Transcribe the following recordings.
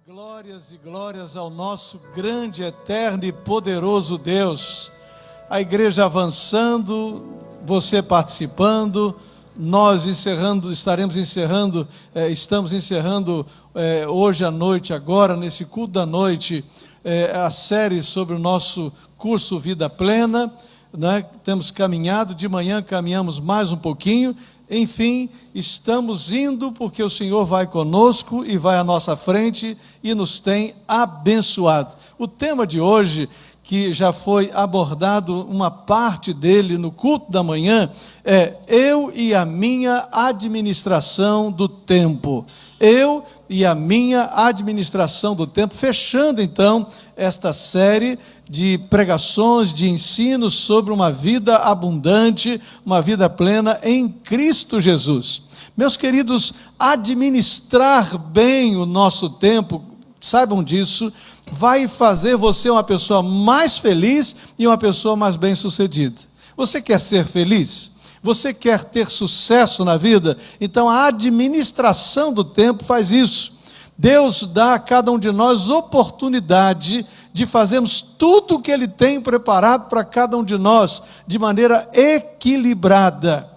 Glórias e glórias ao nosso grande, eterno e poderoso Deus. A igreja avançando, você participando, nós estamos encerrando hoje à noite, agora nesse culto da noite, a série sobre o nosso curso Vida Plena, né? Temos caminhado, de manhã caminhamos mais um pouquinho. Enfim, estamos indo porque o Senhor vai conosco e vai à nossa frente e nos tem abençoado. O tema de hoje, que já foi abordado uma parte dele no culto da manhã, é eu e a minha administração do tempo. Eu e a minha administração do tempo, fechando então esta série de pregações, de ensinos sobre uma vida abundante, uma vida plena em Cristo Jesus. Meus queridos, administrar bem o nosso tempo, saibam disso, vai fazer você uma pessoa mais feliz e uma pessoa mais bem-sucedida. Você quer ser feliz? Você quer ter sucesso na vida? Então a administração do tempo faz isso. Deus dá a cada um de nós oportunidade de fazermos tudo o que Ele tem preparado para cada um de nós, de maneira equilibrada.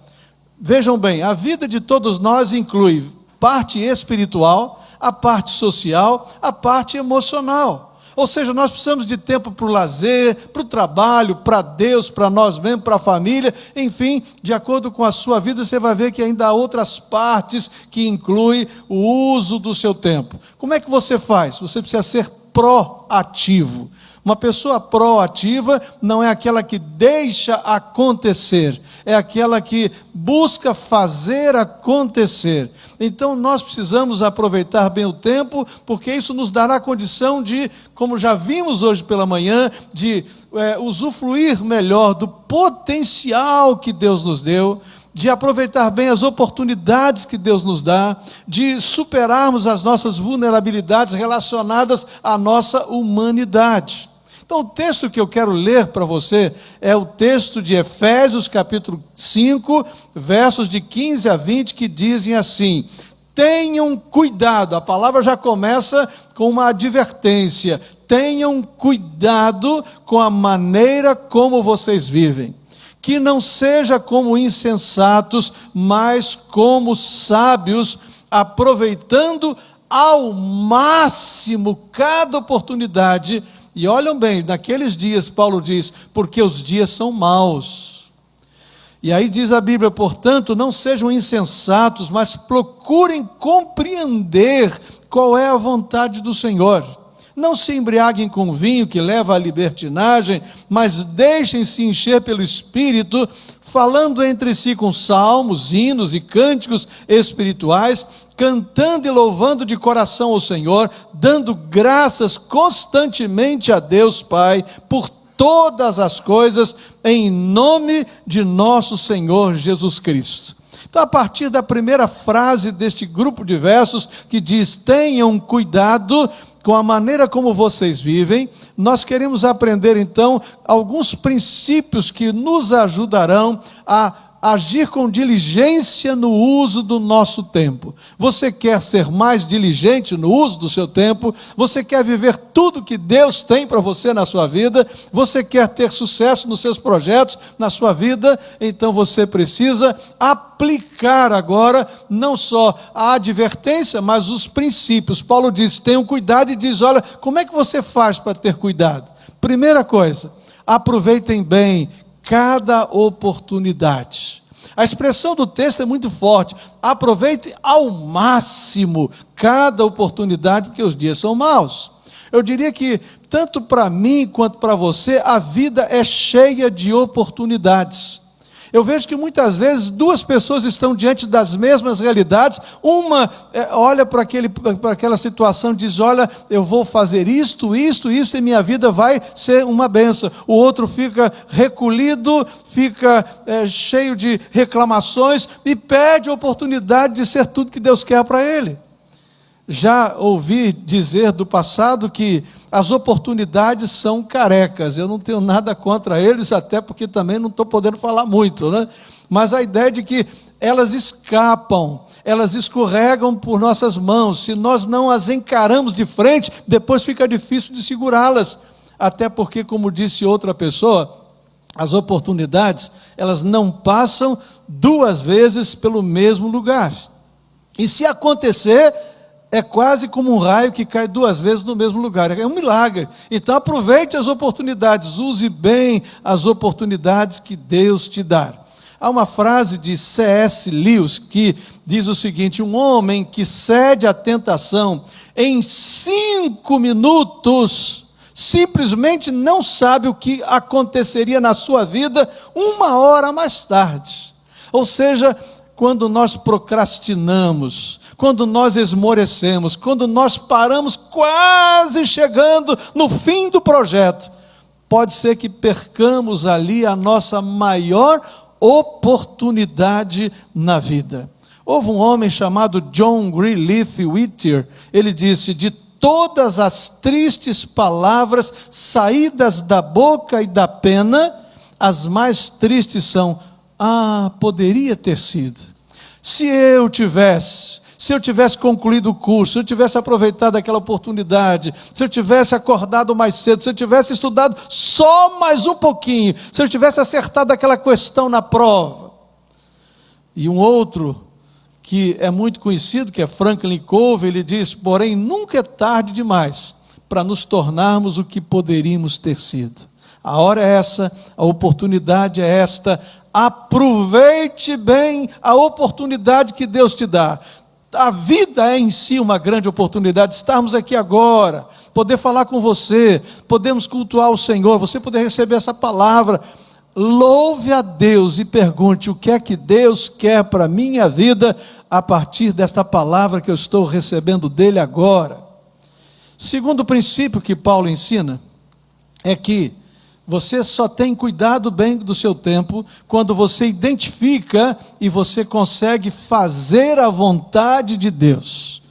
Vejam bem, a vida de todos nós inclui parte espiritual, a parte social, a parte emocional. Ou seja, nós precisamos de tempo para o lazer, para o trabalho, para Deus, para nós mesmos, para a família, enfim, de acordo com a sua vida, você vai ver que ainda há outras partes que incluem o uso do seu tempo. Como é que você faz? Você precisa ser proativo. Uma pessoa proativa não é aquela que deixa acontecer, é aquela que busca fazer acontecer. Então nós precisamos aproveitar bem o tempo, porque isso nos dará condição de, como já vimos hoje pela manhã, de usufruir melhor do potencial que Deus nos deu, de aproveitar bem as oportunidades que Deus nos dá, de superarmos as nossas vulnerabilidades relacionadas à nossa humanidade. Então o texto que eu quero ler para você é o texto de Efésios capítulo 5, versos de 15 a 20, que dizem assim: tenham cuidado, a palavra já começa com uma advertência, tenham cuidado com a maneira como vocês vivem, que não seja como insensatos, mas como sábios, aproveitando ao máximo cada oportunidade. E olham bem, naqueles dias, Paulo diz, porque os dias são maus. E aí diz a Bíblia, portanto, não sejam insensatos, mas procurem compreender qual é a vontade do Senhor. Não se embriaguem com vinho que leva à libertinagem, mas deixem-se encher pelo Espírito, falando entre si com salmos, hinos e cânticos espirituais, cantando e louvando de coração ao Senhor, dando graças constantemente a Deus Pai, por todas as coisas, em nome de nosso Senhor Jesus Cristo. Então, a partir da primeira frase deste grupo de versos, que diz, tenham cuidado com a maneira como vocês vivem, nós queremos aprender então alguns princípios que nos ajudarão a agir com diligência no uso do nosso tempo. Você quer ser mais diligente no uso do seu tempo? Você quer viver tudo que Deus tem para você na sua vida? Você quer ter sucesso nos seus projetos, na sua vida? Então você precisa aplicar agora não só a advertência, mas os princípios. Paulo diz, tenham cuidado, e diz, olha, como é que você faz para ter cuidado? Primeira coisa, aproveitem bem cada oportunidade. A expressão do texto é muito forte. Aproveite ao máximo cada oportunidade, porque os dias são maus. Eu diria que, tanto para mim quanto para você, a vida é cheia de oportunidades. Eu vejo que muitas vezes duas pessoas estão diante das mesmas realidades. Uma olha para aquela situação e diz, olha, eu vou fazer isto e minha vida vai ser uma bênção. O outro fica recolhido, fica cheio de reclamações e perde a oportunidade de ser tudo que Deus quer para ele. Já ouvi dizer do passado que as oportunidades são carecas. Eu não tenho nada contra eles, até porque também não estou podendo falar muito, né? Mas a ideia de que elas escapam, elas escorregam por nossas mãos. Se nós não as encaramos de frente, depois fica difícil de segurá-las. Até porque, como disse outra pessoa, as oportunidades, elas não passam duas vezes pelo mesmo lugar. E se acontecer, é quase como um raio que cai duas vezes no mesmo lugar. É um milagre. Então aproveite as oportunidades, use bem as oportunidades que Deus te dá. Há uma frase de C.S. Lewis que diz o seguinte: um homem que cede à tentação em 5 minutos, simplesmente não sabe o que aconteceria na sua vida 1 hora mais tarde. Ou seja, quando nós procrastinamos, quando nós esmorecemos, quando nós paramos quase chegando no fim do projeto, pode ser que percamos ali a nossa maior oportunidade na vida. Houve um homem chamado John Greenleaf Whittier. Ele disse: de todas as tristes palavras saídas da boca e da pena, as mais tristes são: ah, poderia ter sido. Se eu tivesse concluído o curso, se eu tivesse aproveitado aquela oportunidade, se eu tivesse acordado mais cedo, se eu tivesse estudado só mais um pouquinho, se eu tivesse acertado aquela questão na prova. E um outro que é muito conhecido, que é Franklin Covey, ele diz: porém, nunca é tarde demais para nos tornarmos o que poderíamos ter sido. A hora é essa, a oportunidade é esta. Aproveite bem a oportunidade que Deus te dá. A vida é em si uma grande oportunidade. Estarmos aqui agora, poder falar com você, podemos cultuar o Senhor, você poder receber essa palavra. Louve a Deus e pergunte: o que é que Deus quer para a minha vida a partir desta palavra que eu estou recebendo dele agora. Segundo princípio que Paulo ensina é que você só tem cuidado bem do seu tempo quando você identifica e você consegue fazer a vontade de Deus.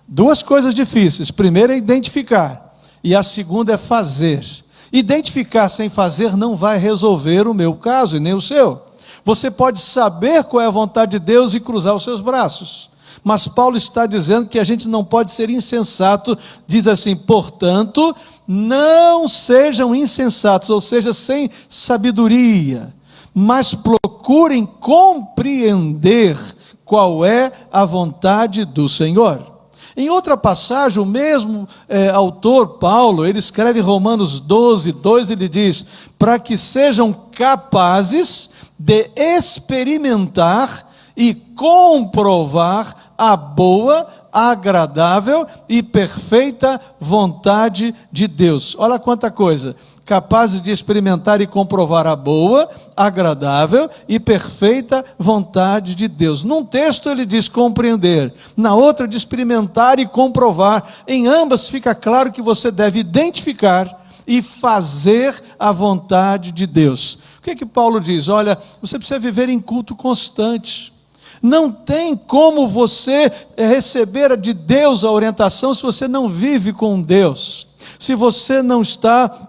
2 coisas difíceis: primeiro é identificar, e a segunda é fazer. Identificar sem fazer não vai resolver o meu caso e nem o seu. Você pode saber qual é a vontade de Deus e cruzar os seus braços, mas Paulo está dizendo que a gente não pode ser insensato. Diz assim: portanto, não sejam insensatos, ou seja, sem sabedoria, mas procurem compreender qual é a vontade do Senhor. Em outra passagem, o mesmo autor, Paulo, ele escreve em Romanos 12, 2, ele diz: para que sejam capazes de experimentar e comprovar a boa, agradável e perfeita vontade de Deus. Olha quanta coisa: capazes de experimentar e comprovar a boa, agradável e perfeita vontade de Deus. Num texto ele diz compreender, na outra de experimentar e comprovar. Em ambas fica claro que você deve identificar e fazer a vontade de Deus. O que Paulo diz? Olha, você precisa viver em culto constante. Não tem como você receber de Deus a orientação se você não vive com Deus, se você não está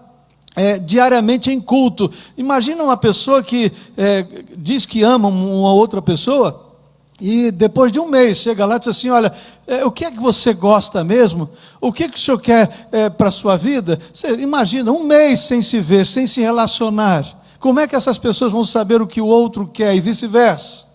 diariamente em culto. Imagina uma pessoa que diz que ama uma outra pessoa e depois de um mês chega lá e diz assim: olha, o que é que você gosta mesmo? O que é que o senhor quer para a sua vida? Você imagina, um mês sem se ver, sem se relacionar. Como é que essas pessoas vão saber o que o outro quer e vice-versa?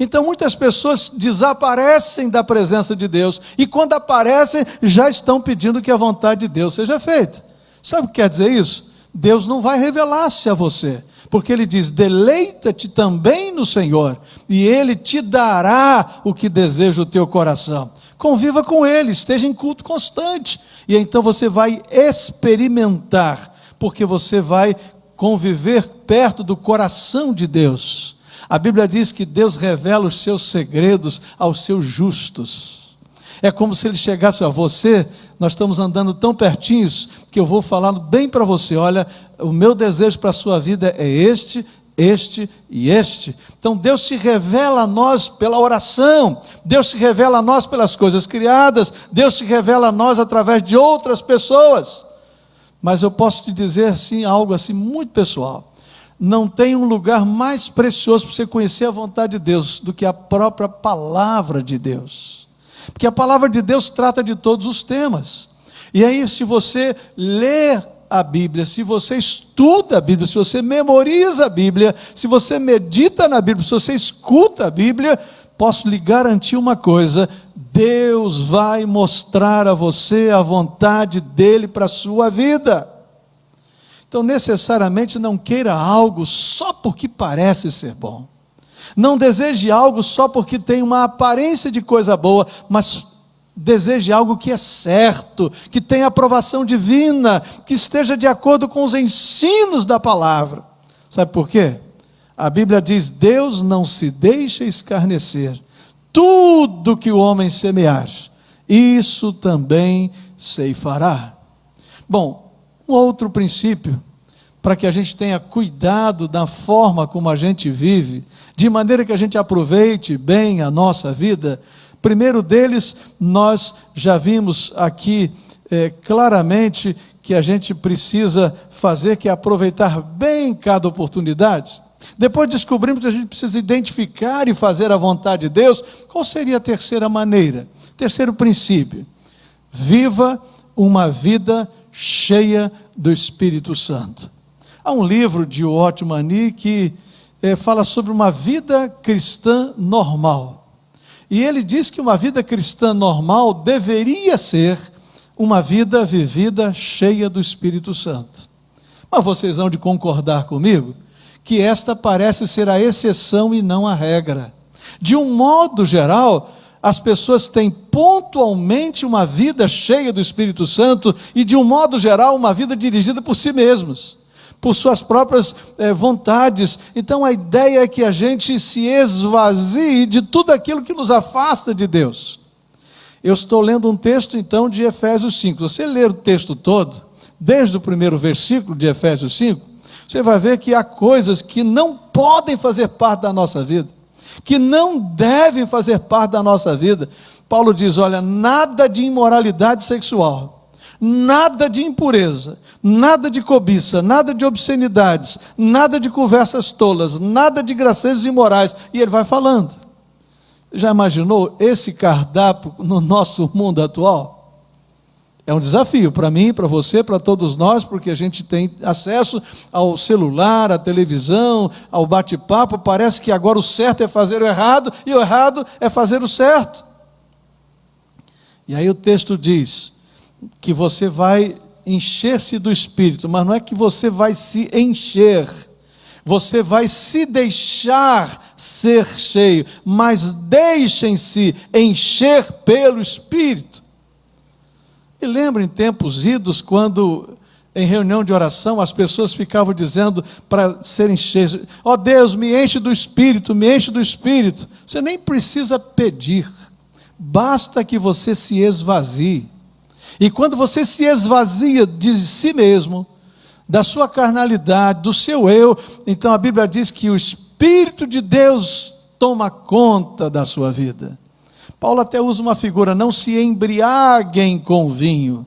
Então muitas pessoas desaparecem da presença de Deus, e quando aparecem já estão pedindo que a vontade de Deus seja feita. Sabe o que quer dizer isso? Deus não vai revelar-se a você, porque Ele diz: deleita-te também no Senhor, e Ele te dará o que deseja o teu coração. Conviva com Ele, esteja em culto constante, e então você vai experimentar, porque você vai conviver perto do coração de Deus. A Bíblia diz que Deus revela os seus segredos aos seus justos. É como se Ele chegasse a você: nós estamos andando tão pertinhos que eu vou falando bem para você: olha, o meu desejo para a sua vida é este, este e este. Então Deus se revela a nós pela oração, Deus se revela a nós pelas coisas criadas, Deus se revela a nós através de outras pessoas. Mas eu posso te dizer assim, algo assim muito pessoal: não tem um lugar mais precioso para você conhecer a vontade de Deus do que a própria palavra de Deus. Porque a palavra de Deus trata de todos os temas. E aí, se você lê a Bíblia, se você estuda a Bíblia, se você memoriza a Bíblia, se você medita na Bíblia, se você escuta a Bíblia, posso lhe garantir uma coisa: Deus vai mostrar a você a vontade dele para a sua vida. Então, necessariamente não queira algo só porque parece ser bom. Não deseje algo só porque tem uma aparência de coisa boa, mas deseje algo que é certo, que tenha aprovação divina, que esteja de acordo com os ensinos da palavra. Sabe por quê? A Bíblia diz: Deus não se deixa escarnecer. Tudo que o homem semear, isso também ceifará. Bom, um outro princípio, para que a gente tenha cuidado da forma como a gente vive, de maneira que a gente aproveite bem a nossa vida. Primeiro deles, nós já vimos aqui claramente que a gente precisa fazer, que é aproveitar bem cada oportunidade. Depois descobrimos que a gente precisa identificar e fazer a vontade de Deus. Qual seria a terceira maneira? Terceiro princípio: viva uma vida cheia do Espírito Santo. Há um livro de Otmani que fala sobre uma vida cristã normal. E ele diz que uma vida cristã normal deveria ser uma vida vivida cheia do Espírito Santo. Mas vocês vão de concordar comigo que esta parece ser a exceção e não a regra. De um modo geral, as pessoas têm pontualmente uma vida cheia do Espírito Santo e, de um modo geral, uma vida dirigida por si mesmos, por suas próprias vontades. Então a ideia é que a gente se esvazie de tudo aquilo que nos afasta de Deus. Eu estou lendo um texto então de Efésios 5. Você ler o texto todo, desde o primeiro versículo de Efésios 5, você vai ver que há coisas que não podem fazer parte da nossa vida, que não devem fazer parte da nossa vida. Paulo diz: olha, nada de imoralidade sexual, nada de impureza, nada de cobiça, nada de obscenidades, nada de conversas tolas, nada de gracejos imorais. E ele vai falando. Já imaginou esse cardápio no nosso mundo atual? É um desafio para mim, para você, para todos nós, porque a gente tem acesso ao celular, à televisão, ao bate-papo. Parece que agora o certo é fazer o errado e o errado é fazer o certo. E aí o texto diz que você vai encher-se do Espírito, mas não é que você vai se encher, você vai se deixar ser cheio, mas deixem-se encher pelo Espírito. E lembra em tempos idos, quando em reunião de oração as pessoas ficavam dizendo para serem cheias: ó Deus, me enche do Espírito, me enche do Espírito. Você nem precisa pedir, basta que você se esvazie. E quando você se esvazia de si mesmo, da sua carnalidade, do seu eu, então a Bíblia diz que o Espírito de Deus toma conta da sua vida. Paulo até usa uma figura: não se embriaguem com vinho,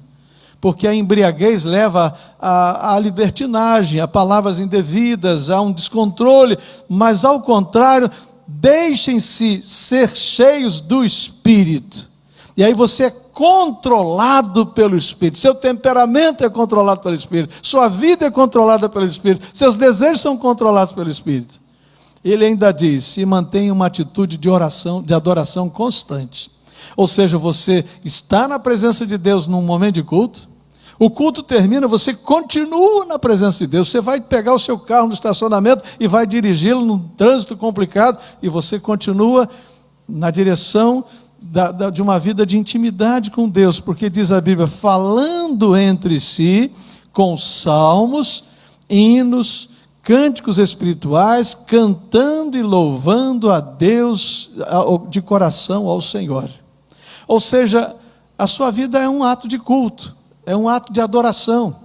porque a embriaguez leva à libertinagem, a palavras indevidas, a um descontrole. Mas ao contrário, deixem-se ser cheios do Espírito. E aí você é controlado pelo Espírito, seu temperamento é controlado pelo Espírito, sua vida é controlada pelo Espírito, seus desejos são controlados pelo Espírito. Ele ainda diz: se mantenha uma atitude de oração, de adoração constante. Ou seja, você está na presença de Deus num momento de culto, o culto termina, você continua na presença de Deus. Você vai pegar o seu carro no estacionamento e vai dirigi-lo num trânsito complicado, e você continua na direção de uma vida de intimidade com Deus, porque diz a Bíblia: falando entre si com salmos, hinos, cânticos espirituais, cantando e louvando a Deus de coração ao Senhor. Ou seja, a sua vida é um ato de culto, é um ato de adoração.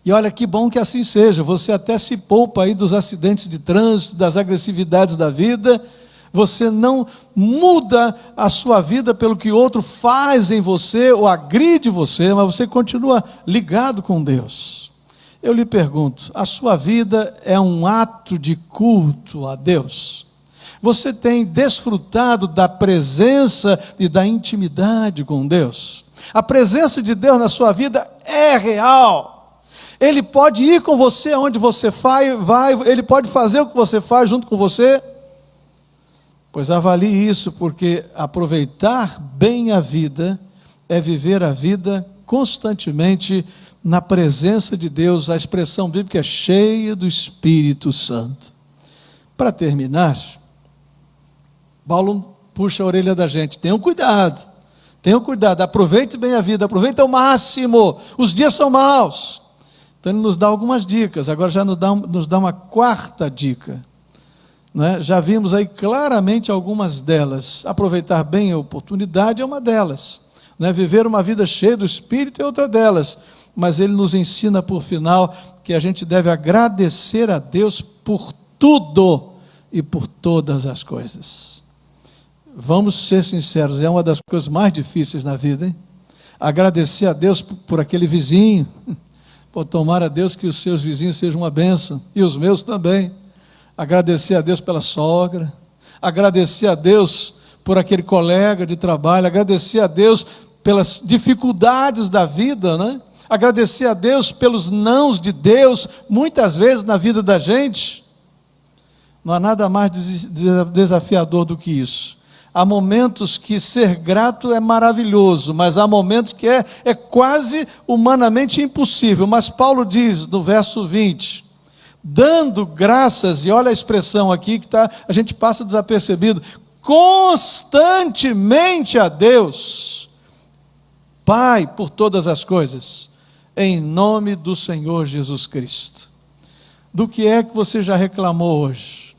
E olha que bom que assim seja. Você até se poupa aí dos acidentes de trânsito, das agressividades da vida. Você não muda a sua vida pelo que outro faz em você ou agride você, mas você continua ligado com Deus. Eu lhe pergunto, a sua vida é um ato de culto a Deus? Você tem desfrutado da presença e da intimidade com Deus? A presença de Deus na sua vida é real. Ele pode ir com você aonde você vai, Ele pode fazer o que você faz junto com você. Pois avalie isso, porque aproveitar bem a vida é viver a vida constantemente na presença de Deus. A expressão bíblica é cheia do Espírito Santo. Para terminar, Paulo puxa a orelha da gente: tenham cuidado, aproveite bem a vida, aproveite ao máximo, os dias são maus. Então ele nos dá algumas dicas, agora já nos dá uma quarta dica, né? Já vimos aí claramente algumas delas. Aproveitar bem a oportunidade é uma delas, né? Viver uma vida cheia do Espírito é outra delas, mas ele nos ensina por final que a gente deve agradecer a Deus por tudo e por todas as coisas. Vamos ser sinceros, é uma das coisas mais difíceis na vida, hein? Agradecer a Deus por aquele vizinho. Pô, tomara a Deus que os seus vizinhos sejam uma bênção, e os meus também. Agradecer a Deus pela sogra, agradecer a Deus por aquele colega de trabalho, agradecer a Deus pelas dificuldades da vida, né? Agradecer a Deus pelos nãos de Deus, muitas vezes na vida da gente. Não há nada mais desafiador do que isso. Há momentos que ser grato é maravilhoso, mas há momentos que é quase humanamente impossível. Mas Paulo diz no verso 20, dando graças, e olha a expressão aqui que a gente passa desapercebido, constantemente a Deus, Pai, por todas as coisas, em nome do Senhor Jesus Cristo. Do que é que você já reclamou hoje,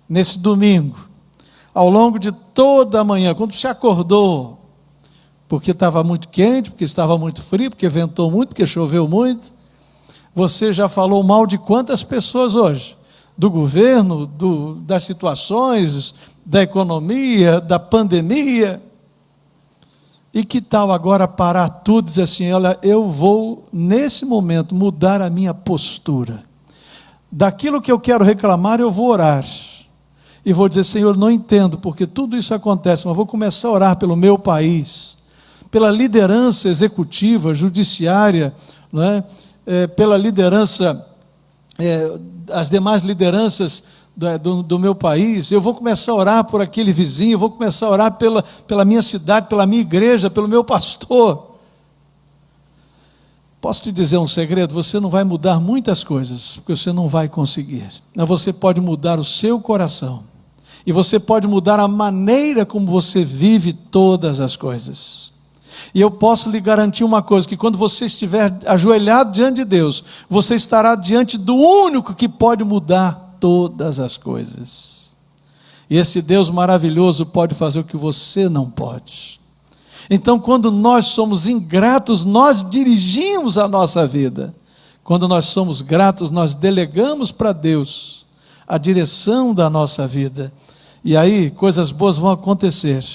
nesse domingo? Ao longo de toda a manhã, quando você acordou, porque estava muito quente, porque estava muito frio, porque ventou muito, porque choveu muito, você já falou mal de quantas pessoas hoje? Do governo, das situações, da economia, da pandemia. E que tal agora parar tudo e dizer assim: olha, eu vou nesse momento mudar a minha postura. Daquilo que eu quero reclamar, eu vou orar. E vou dizer: Senhor, não entendo porque tudo isso acontece, mas vou começar a orar pelo meu país, pela liderança executiva, judiciária, não é? Pela liderança, as demais lideranças do meu país. Eu vou começar a orar por aquele vizinho, eu vou começar a orar pela minha cidade, pela minha igreja, pelo meu pastor. Posso te dizer um segredo? Você não vai mudar muitas coisas, porque você não vai conseguir. Mas você pode mudar o seu coração. E você pode mudar a maneira como você vive todas as coisas. E eu posso lhe garantir uma coisa, que quando você estiver ajoelhado diante de Deus, você estará diante do único que pode mudar todas as coisas. E esse Deus maravilhoso pode fazer o que você não pode. Então, quando nós somos ingratos, nós dirigimos a nossa vida. Quando nós somos gratos, nós delegamos para Deus a direção da nossa vida. E aí, coisas boas vão acontecer.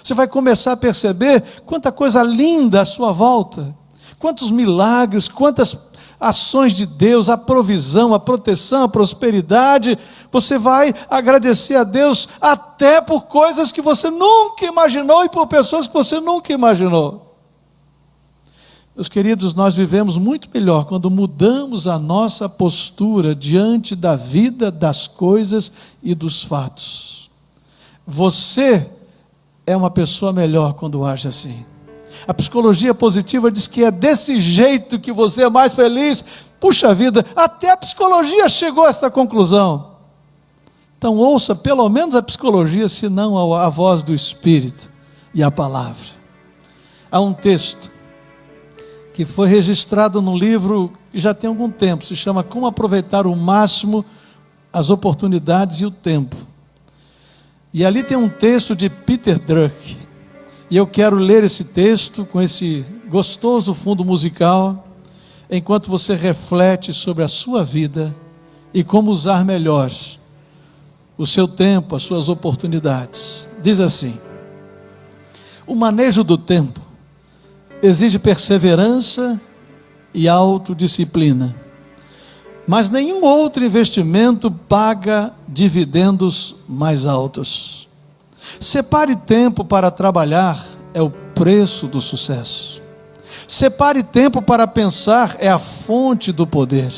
Você vai começar a perceber quanta coisa linda à sua volta, quantos milagres, quantas ações de Deus, a provisão, a proteção, a prosperidade. Você vai agradecer a Deus até por coisas que você nunca imaginou e por pessoas que você nunca imaginou. Meus queridos, nós vivemos muito melhor quando mudamos a nossa postura diante da vida, das coisas e dos fatos. Você é uma pessoa melhor quando age assim. A psicologia positiva diz que é desse jeito que você é mais feliz. Puxa vida, até a psicologia chegou a essa conclusão. Então ouça pelo menos a psicologia, se não a voz do Espírito e a palavra. Há um texto que foi registrado num livro que já tem algum tempo, se chama Como Aproveitar o Máximo as Oportunidades e o Tempo. E ali tem um texto de Peter Drucker, e eu quero ler esse texto com esse gostoso fundo musical, enquanto você reflete sobre a sua vida e como usar melhor o seu tempo, as suas oportunidades. Diz assim: o manejo do tempo exige perseverança e autodisciplina. mas nenhum outro investimento paga dividendos mais altos. Separe tempo para trabalhar, é o preço do sucesso. Separe tempo para pensar, é a fonte do poder.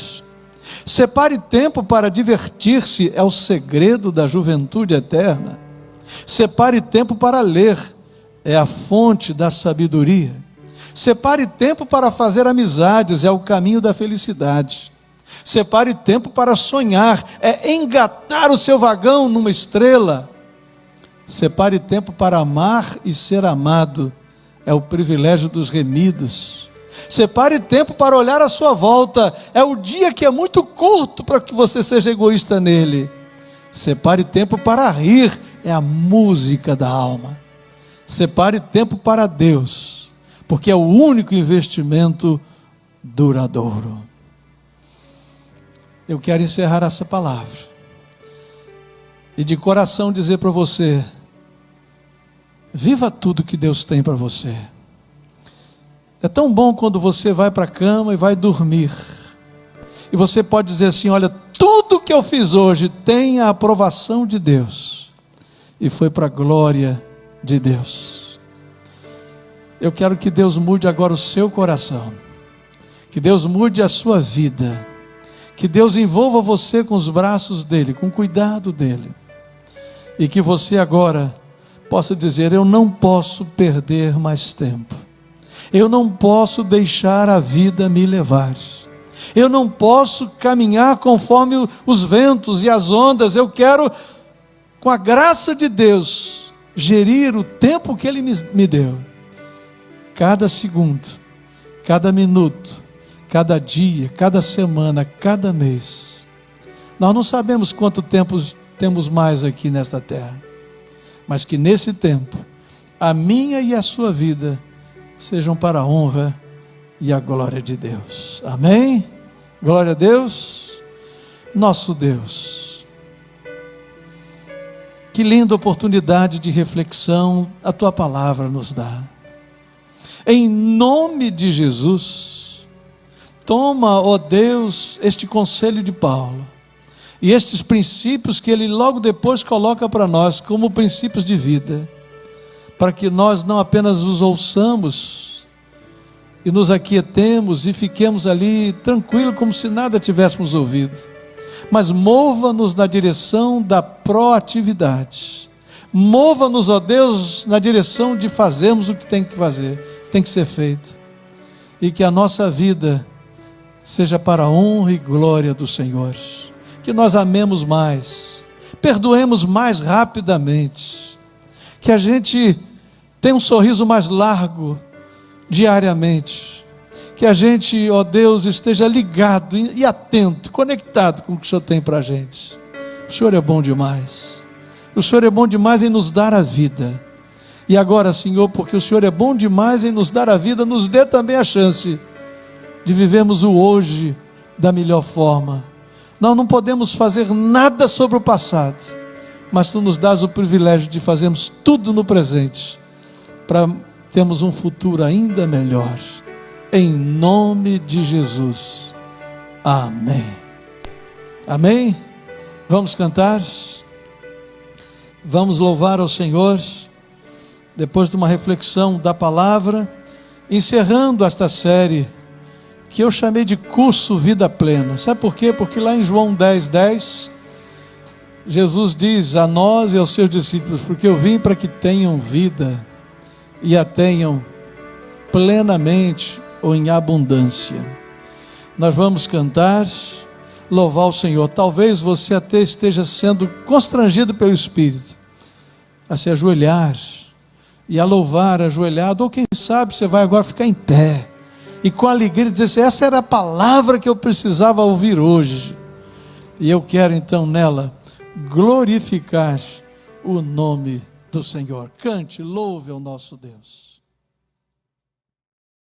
Separe tempo para divertir-se, é o segredo da juventude eterna. Separe tempo para ler, é a fonte da sabedoria. Separe tempo para fazer amizades, é o caminho da felicidade. Separe tempo para sonhar, é engatar o seu vagão numa estrela. Separe tempo para amar e ser amado, é o privilégio dos remidos. Separe tempo para olhar à sua volta, é o dia que é muito curto para que você seja egoísta nele. Separe tempo para rir, é a música da alma. Separe tempo para Deus, porque é o único investimento duradouro. Eu quero encerrar essa palavra e de coração dizer para você: viva tudo que Deus tem para você. É tão bom quando você vai para a cama e vai dormir, e você pode dizer assim: olha, tudo que eu fiz hoje tem a aprovação de Deus, e foi para a glória de Deus. Eu quero que Deus mude agora o seu coração, que Deus mude a sua vida, que Deus envolva você com os braços dele, com o cuidado dele, e que você agora possa dizer: eu não posso perder mais tempo, eu não posso deixar a vida me levar, eu não posso caminhar conforme os ventos e as ondas. Eu quero, com a graça de Deus, gerir o tempo que Ele me deu. Cada segundo, cada minuto, cada dia, cada semana, cada mês. Nós não sabemos quanto tempo temos mais aqui nesta terra, mas que nesse tempo, a minha e a sua vida sejam para a honra e a glória de Deus. Amém? Glória a Deus. Nosso Deus, que linda oportunidade de reflexão a Tua palavra nos dá. Em nome de Jesus, toma, ó Deus, este conselho de Paulo e estes princípios que ele logo depois coloca para nós como princípios de vida, para que nós não apenas os ouçamos e nos aquietemos e fiquemos ali tranquilos como se nada tivéssemos ouvido, mas mova-nos na direção da proatividade. Mova-nos, ó Deus, na direção de fazermos o que tem que fazer, tem que ser feito, e que a nossa vida seja para a honra e glória do Senhor. Que nós amemos mais, perdoemos mais rapidamente, que a gente tenha um sorriso mais largo diariamente, que a gente, ó Deus, esteja ligado e atento, conectado com o que o Senhor tem para a gente. O Senhor é bom demais, o Senhor é bom demais em nos dar a vida, e agora, Senhor, porque o Senhor é bom demais em nos dar a vida, nos dê também a chance de vivermos o hoje da melhor forma. Nós não podemos fazer nada sobre o passado, mas Tu nos dás o privilégio de fazermos tudo no presente, para termos um futuro ainda melhor. Em nome de Jesus. Amém. Amém? Vamos cantar? Vamos louvar ao Senhor, depois de uma reflexão da palavra, encerrando esta série, que eu chamei de Curso Vida Plena. Sabe por quê? Porque lá em João 10:10, Jesus diz a nós e aos seus discípulos: porque eu vim para que tenham vida, e a tenham plenamente, ou em abundância. Nós vamos cantar, louvar o Senhor. Talvez você até esteja sendo constrangido pelo Espírito a se ajoelhar e a louvar ajoelhado, ou quem sabe você vai agora ficar em pé e com alegria dizer assim: essa era a palavra que eu precisava ouvir hoje, e eu quero então nela glorificar o nome do Senhor. Cante, louve ao nosso Deus.